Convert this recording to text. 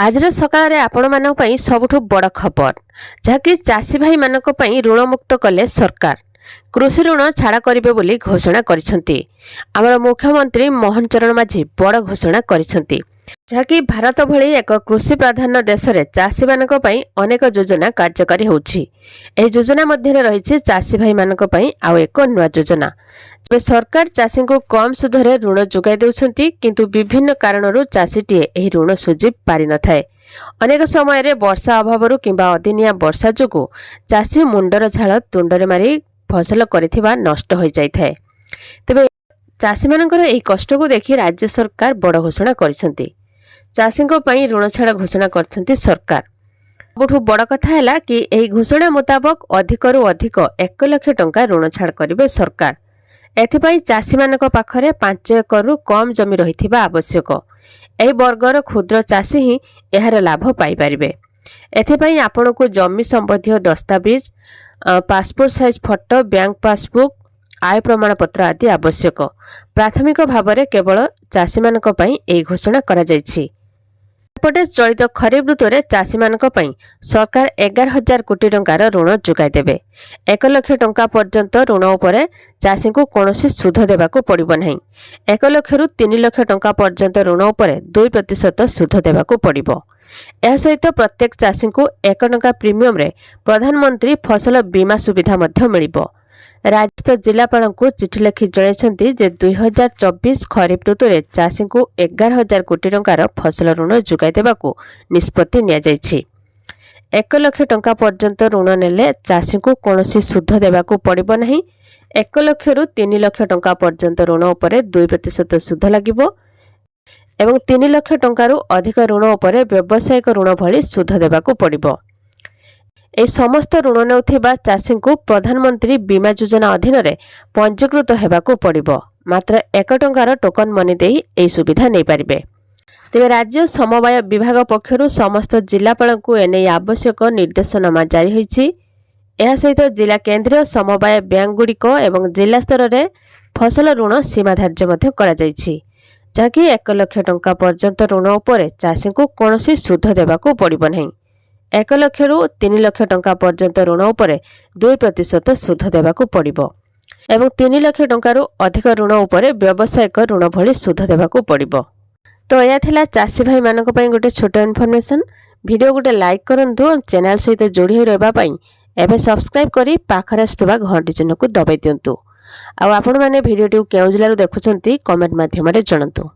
आजर सकाळ आपण मानक पई सबुठु बड़ खबर जहाँकि चाषी भाई मानक पई ऋण मुक्त कले सरकार कृषि ऋण छाड़ करिवे बोली घोषणा करिसेंती। आमर मुख्यमंत्री मोहन चरण माझी बड़ घोषणा करिसेंती जहाँकि भारत भली एक कृषि प्राधान्य देश में चाषी मानक पई अनेक योजना कार्यकारी होउछि। एही योजना मध्य रही चाषी भाई मानक पई आउ एक नुआ योजना। सरकार चाषी को कम सुधरे ऋण जोगाई देउछंती, किंतु विभिन्न कारणरू चाषीटीए एही ऋण सुझी पारि न थाए। अनेक समय रे वर्षा अभावरू किंबा अदिनिया वर्षा जोगु चाषी मुंडर झाल तुंडरे मारी फसल करिथिबा नष्ट होई जाय थाए। तबे चाषी मानकर एही कष्ट को देखि राज्य सरकार बड़ घोषणा करिसंती। चाषी को पई ऋण छाड़ घोषणा करछंती सरकार। सबुठु बड़ कथा हैला कि एही घोषणा मुताबक अधिकरू अधिक 1 लाख टंका ऋण छाड़ करिवे सरकार। एथिपाई चाषी मानक पाखरे 5 एकरु कम जमी रहिथिबा आवश्यक। एही वर्गर क्षुद्र चाषी ही एहार लाभ पाई परिबे। एथिपाई आपनको जमी संबंधी दस्तावेज, passport size photo, bank passbook, आय प्रमाण पत्र आदि आवश्यक। प्राथमिक भावरे केवल चाषी मानक पई एही घोषणा करा जायछि। एपटे चलित खरीफ ऋतुरे चाषी मानक पई सरकार 11,000 कोटी टंकार ऋण जोगाई देबे। 1 लाख टंका पर्यंत ऋण उपरे चाषी को कौनसी सुध देबाको पड़िबो नहीं। 1 लाख रु 3 लाख टंका पर्यंत ऋण उपरे 2% सुध देबाको पड़िबो। एहा सहित प्रत्येक चाषी को 1 टंका प्रीमियम रे प्रधानमंत्री फसल बीमा सुविधा मध्य मिलिबो। राज्य जिलापाल को चिठी लिखि जणाइछंती जे 2024 खरीफ ऋतुरे चाषी को 11,000 कोटी टंकार फसल ऋण जोगाई देबाको निष्पत्ति निया जायछि। 1 लाख टंका पर्यंत ऋण नेले चाषी को कौनसी सुध देबाको पड़िबो नहीं। 1 लाख रु 3 लाख टंका पर्यंत ऋण उपरे 2% सुध लागिबो एवं 3 लाख टंकारु अधिक ऋण उपरे व्यावसायिक ऋण भली सुध देबाको पड़िबो। ए समस्त ऋण नेउथिबा चाषी को प्रधानमंत्री बीमा योजना अधीन रे पंजीकृत हेबाको पड़िबो। मात्र 1 टंकार टोकन मनी देई ए सुविधा नै पारिबे। तेबे राज्य समवाय विभाग पक्षरु समस्त जिलापाल को एने आवश्यक निर्देशनामा जारी होईछि। एहा सहित जिला केंद्रीय समवाय बैंक गुड़िक एवं जिला स्तर रे फसल ऋण सीमा धार्य मध्य करा जायछि, जहाँकि 1 लाख टंका पर्यंत ऋण उपरे चाषी को कौनसी सुध देबाको पड़िबो नहीं। 1 लाख रु 3 लाख टंका पर्यंत ऋण उपरे 2% सुध देबाको पड़िबो एवं 3 लाख टंकारु अधिक ऋण उपरे व्यावसायिक ऋण भली सुध देबाको पड़िबो। तो या थिला चाषी भाई मानक पई गोटे छोट इन्फॉर्मेशन। वीडियो गोटे लाइक करंतु, चैनल सहित जोड़ी होई रहबा पई एबे सब्सक्राइब करी पाखरे आस्तबा घंटी चिन्ह को दबाई दियंतु। आ आपण माने वीडियो केउ जिल्लारु देखुचंती कमेंट माध्यम रे जणंतु।